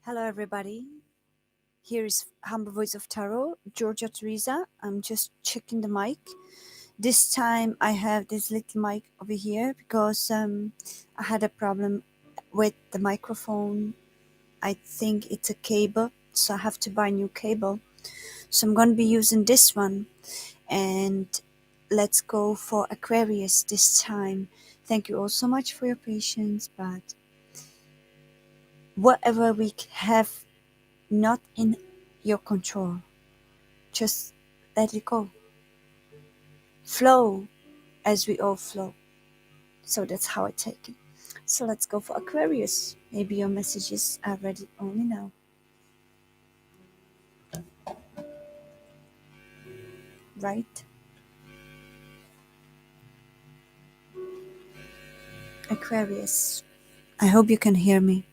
Hello, everybody. Here is Humble Voice of Tarot, Georgia Teresa. I'm just checking the mic. This time I have this little mic over here because I had a problem with the microphone. I think it's a cable, so I have to buy a new cable. So I'm going to be using this one. And let's go for Aquarius this time. Thank you all so much for your patience, but whatever we have not in your control, just let it go. Flow as we all flow. So that's how I take it. So let's go for Aquarius. Maybe your messages are ready only now. Right? Aquarius. I hope you can hear me.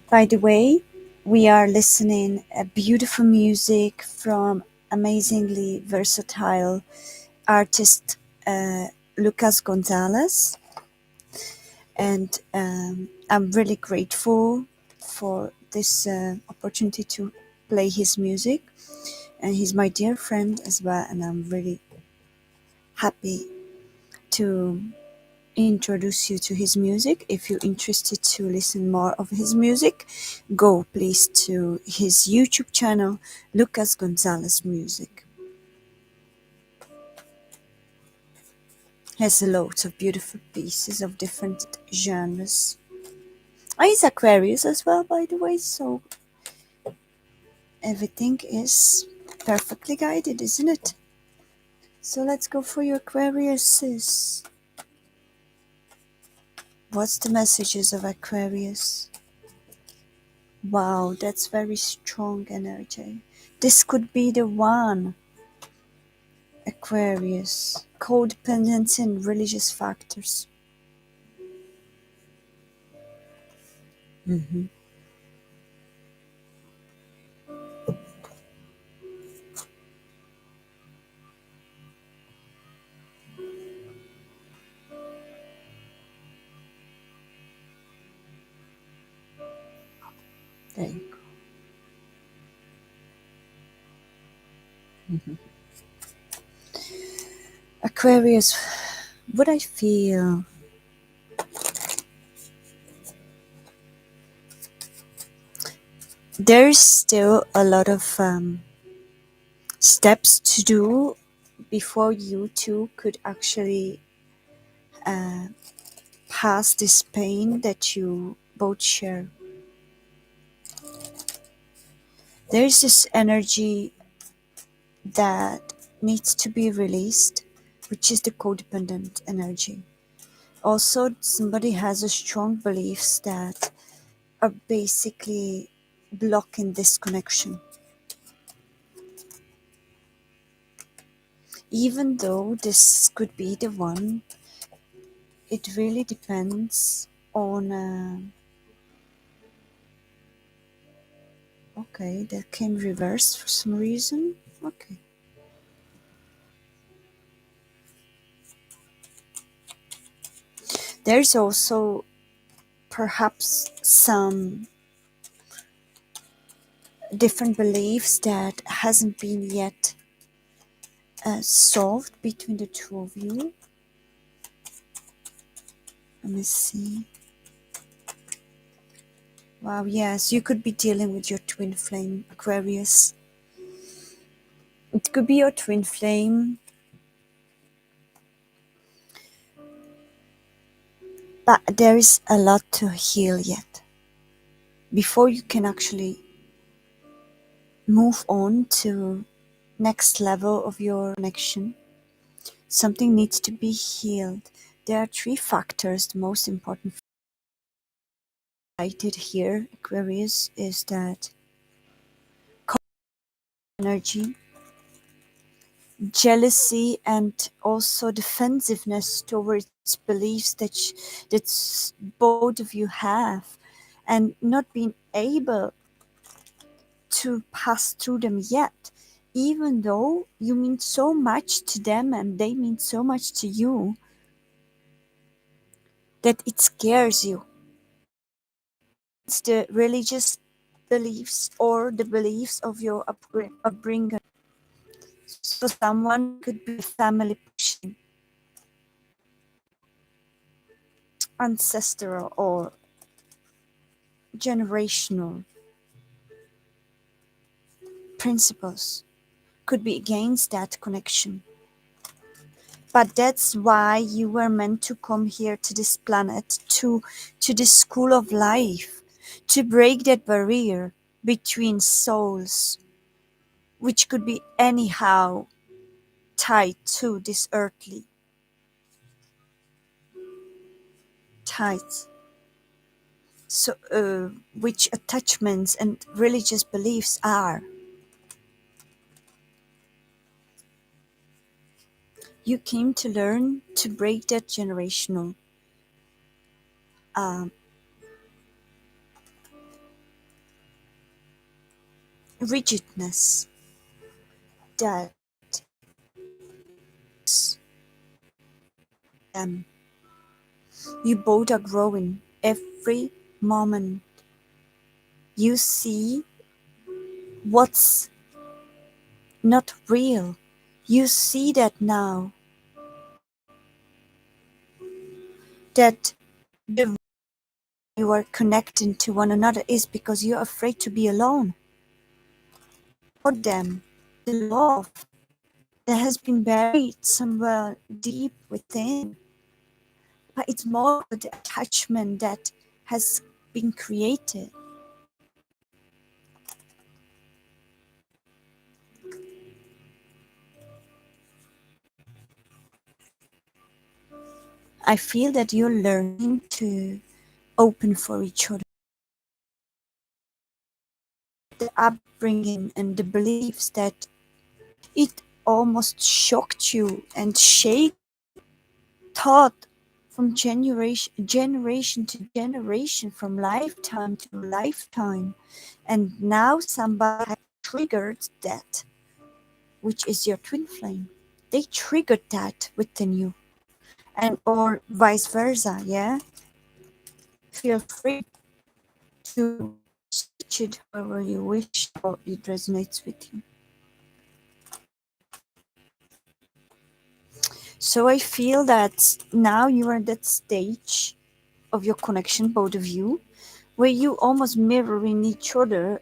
By the way, we are listening a beautiful music from amazingly versatile artist Lucas Gonzalez. And I'm really grateful for this opportunity to play his music, and he's my dear friend as well, and I'm really happy to introduce you to his music. If you're interested to listen more of his music, go please to his YouTube channel, Lucas Gonzalez Music. He has loads of beautiful pieces of different genres. He's Aquarius as well, by the way, so everything is perfectly guided, isn't it? So let's go for your Aquariuses. What's the messages of Aquarius? Wow, that's very strong energy. This could be the one. Aquarius. Codependency and religious factors. Mm-hmm. There you go. Mm-hmm. Aquarius, what I feel. There's still a lot of steps to do before you two could actually pass this pain that you both share. There's this energy that needs to be released, which is the codependent energy. Also, somebody has a strong beliefs that are basically blocking this connection. Even though this could be the one, it really depends on okay, that came reversed for some reason. Okay. There's also perhaps some different beliefs that hasn't been yet solved between the two of you. Let me see. Wow, yes, you could be dealing with your twin flame, Aquarius. It could be your twin flame, but there is a lot to heal yet. Before you can actually move on to next level of your connection, something needs to be healed. There are three factors. The most important cited here, Aquarius, is that energy, jealousy, and also defensiveness towards beliefs that both of you have, and not being able to pass through them yet. even though you mean so much to them and they mean so much to you, that it scares you. It's the religious beliefs or the beliefs of your upbringing. So someone could be a family pushing, ancestral or generational principles could be against that connection. But that's why you were meant to come here to this planet, to this school of life, to break that barrier between souls, which could be anyhow tied to this earthly ties. So, which attachments and religious beliefs are. You came to learn to break that generational um, rigidness that um, you both are growing every moment. You see what's not real. You see that now, that the you are connecting to one another is because you're afraid to be alone. For them, the love that has been buried somewhere deep within, but it's more the attachment that has been created. I feel that you're learning to open for each other. The upbringing and the beliefs that it almost shocked you and shake thought from generation to generation, from lifetime to lifetime, and now somebody has triggered that, which is your twin flame. They triggered that within you, and or vice versa. Yeah, feel free to switch it however you wish or it resonates with you. So I feel that now you are at that stage of your connection, both of you, where you almost mirroring each other,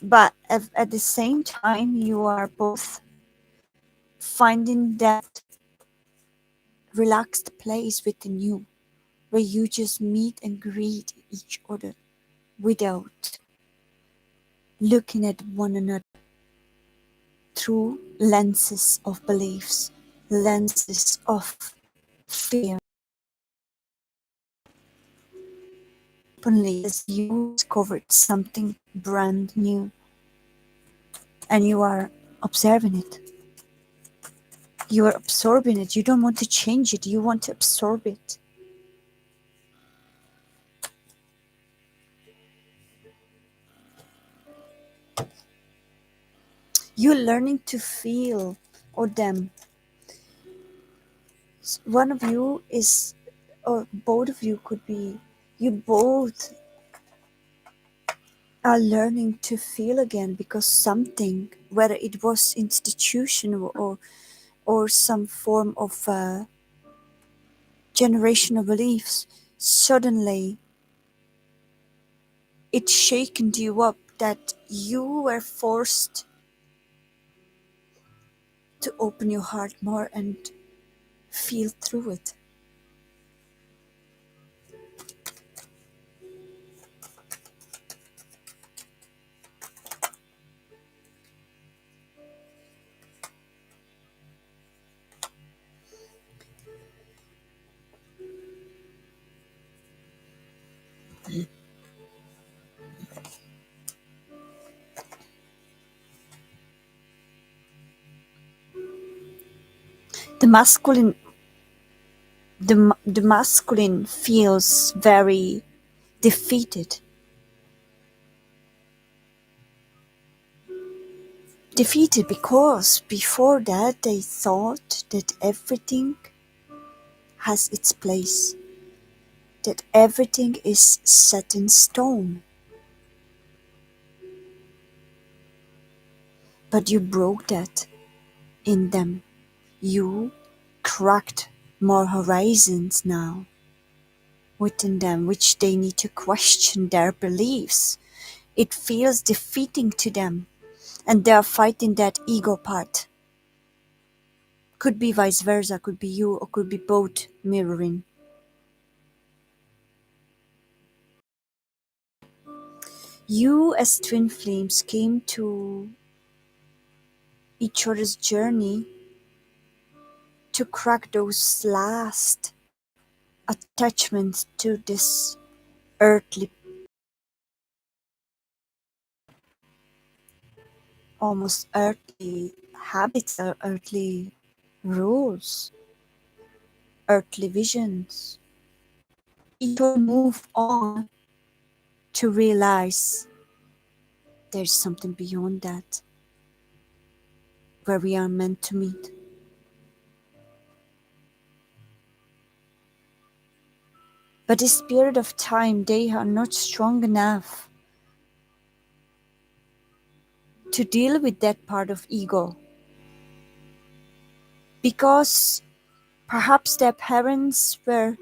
but at the same time you are both finding that relaxed place within you where you just meet and greet each other without looking at one another through lenses of beliefs, lenses of fear. Openly, as you discovered something brand new and you are observing it, you are absorbing it. You don't want to change it, you want to absorb it. You're learning to feel, or them. One of you is, or both of you could be, you both are learning to feel again because something, whether it was institutional or some form of generational beliefs, suddenly it shaken you up that you were forced to open your heart more and feel through it. The masculine, the masculine feels very defeated. Defeated because before that they thought that everything has its place, that everything is set in stone. But you broke that in them. You cracked more horizons now within them, which they need to question their beliefs. It feels defeating to them, and they are fighting that ego part. Could be vice versa, could be you, or could be both mirroring. You, as twin flames, came to each other's journey to crack those last attachments to this earthly, almost earthly habits or earthly rules, earthly visions. Each one move on to realize there's something beyond that where we are meant to meet. But this period of time, they are not strong enough to deal with that part of ego because perhaps their parents were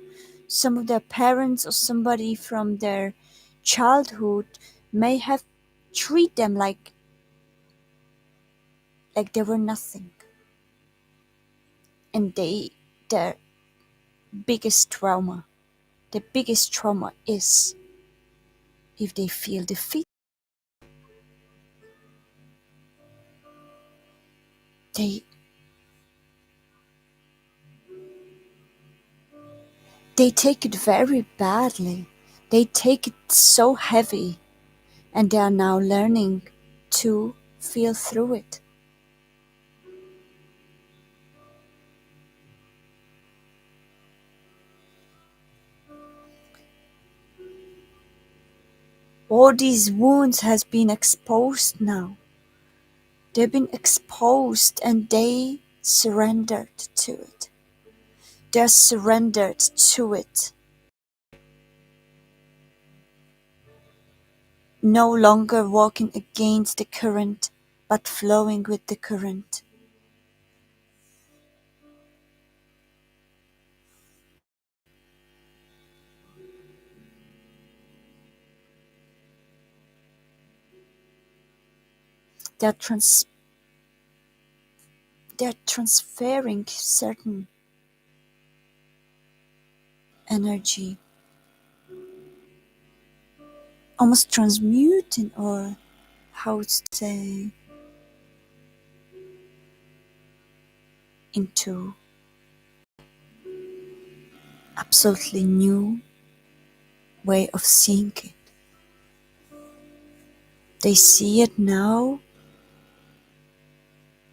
some of their parents or somebody from their childhood may have treated them like they were nothing, and their biggest trauma the biggest trauma is if they feel defeat. they they take it very badly, they take it so heavy, and they are now learning to feel through it. All these wounds has been exposed now. They've been exposed and they surrendered to it. They're surrendered to it. No longer walking against the current, but flowing with the current. They're, trans- they're transferring certain energy, almost transmuting, or how to say, into absolutely new way of seeing it. They see it now,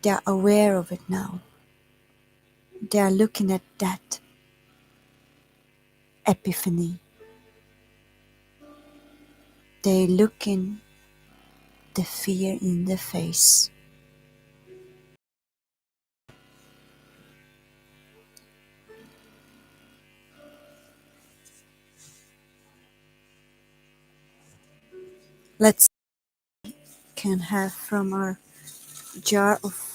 they're aware of it now. They are looking at that epiphany. They looking the fear in the face. Let's can have from our jar of.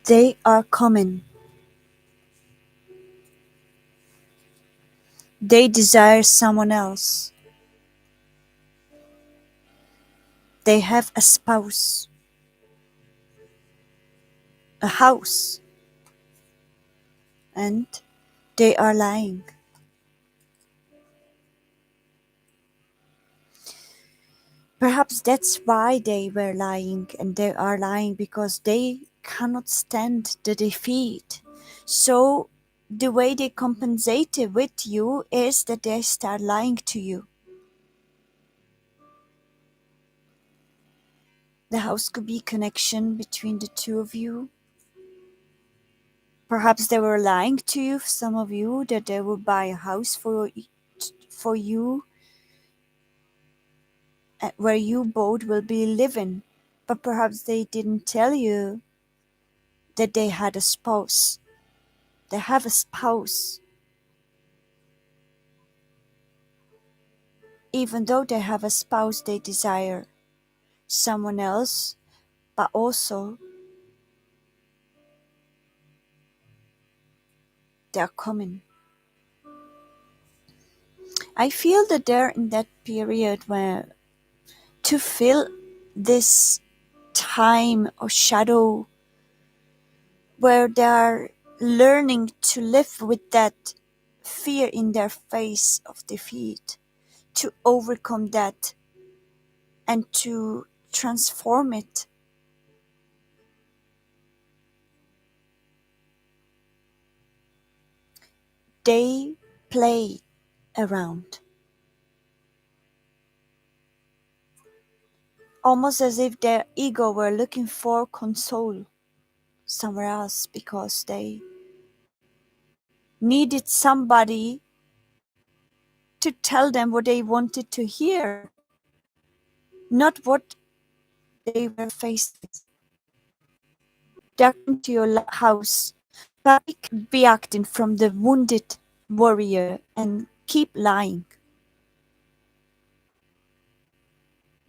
They are coming. They desire someone else. They have a spouse, a house, and they are lying. Perhaps that's why they were lying, and they are lying because they cannot stand the defeat. So the way they compensate it with you is that they start lying to you. The house could be connection between the two of you. Perhaps they were lying to you, some of you, that they would buy a house for you, where you both will be living. But perhaps they didn't tell you that they had a spouse. They have a spouse. Even though they have a spouse, they desire someone else, but also they're coming. I feel that they're in that period where to fill this time or shadow where they're learning to live with that fear in their face of defeat, to overcome that and to transform it. They play around, almost as if their ego were looking for console somewhere else because they needed somebody to tell them what they wanted to hear, not what they were faced with. They're into your house, but they could be acting from the wounded warrior and keep lying.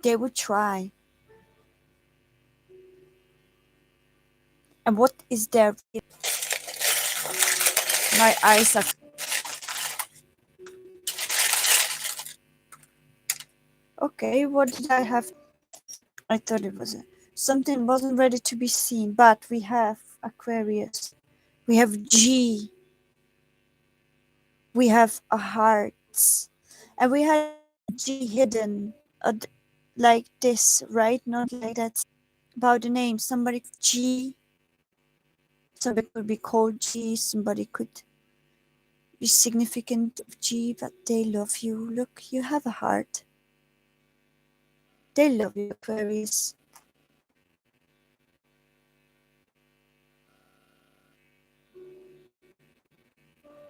They would try. And what is their... My eyes are... Okay, what did I have? I thought it was something wasn't ready to be seen, but we have Aquarius. We have G. We have a hearts. And we have G hidden like this, right? Not like that. About the name, somebody G. Somebody could be called G. Somebody could be significant of G, but they love you. Look, you have a heart. They love you, Aquarius.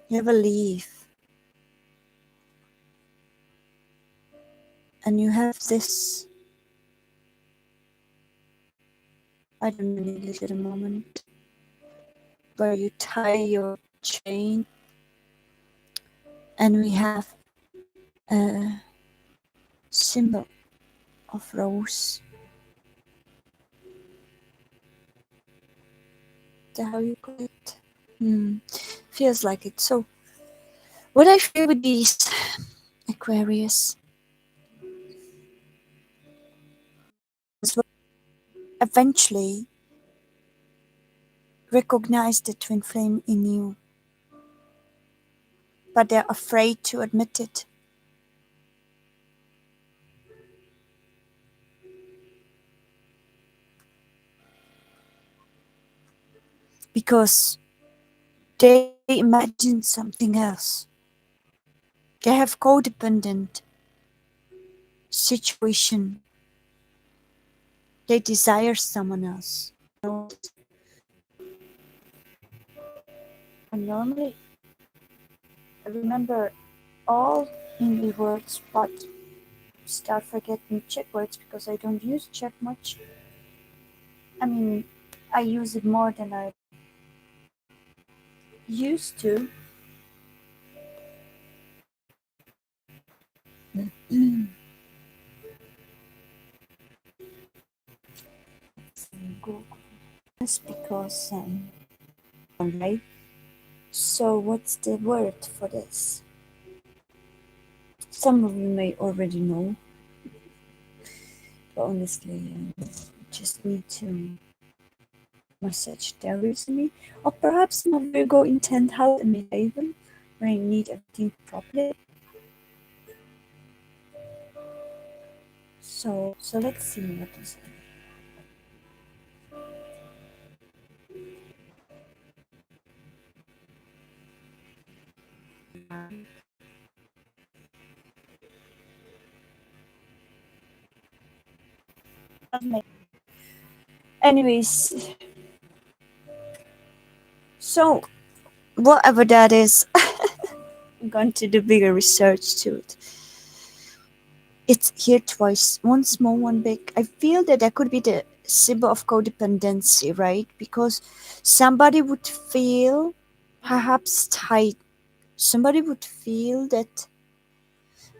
You have a leaf. And you have this. I don't know English at the moment. Where you tie your chain. And we have a symbol of rose. Is that how you call it? Feels like it. So, what I feel with these Aquarius is eventually recognize the twin flame in you, but they're afraid to admit it. Because they imagine something else. They have codependent situation. They desire someone else. And normally, I remember all English words, but start forgetting Czech words because I don't use Czech much. I mean, I use it more than I used to. Google. That's because, right? So what's the word for this? Some of you may already know, but honestly, just need to message there recently. Or perhaps my Virgo intent house and midhaven, where I need everything properly. So let's see what is it. Anyways, so whatever that is, I'm going to do bigger research to it. It's here twice, one small, one big. I feel that could be the symbol of codependency, right? Because somebody would feel perhaps tight. Somebody would feel that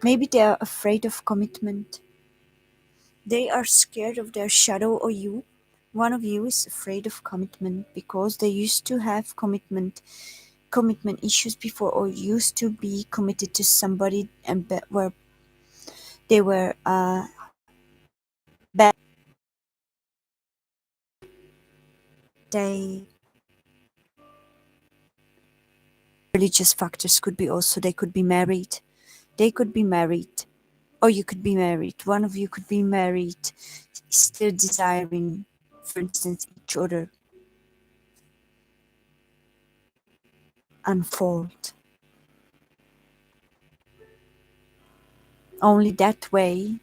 maybe they are afraid of commitment. They are scared of their shadow, or you. One of you is afraid of commitment because they used to have commitment issues before, or used to be committed to somebody and where they were bad. They religious factors could be also, they could be married. They could be married, or you could be married. One of you could be married, still desiring, for instance, each other unfold. Only that way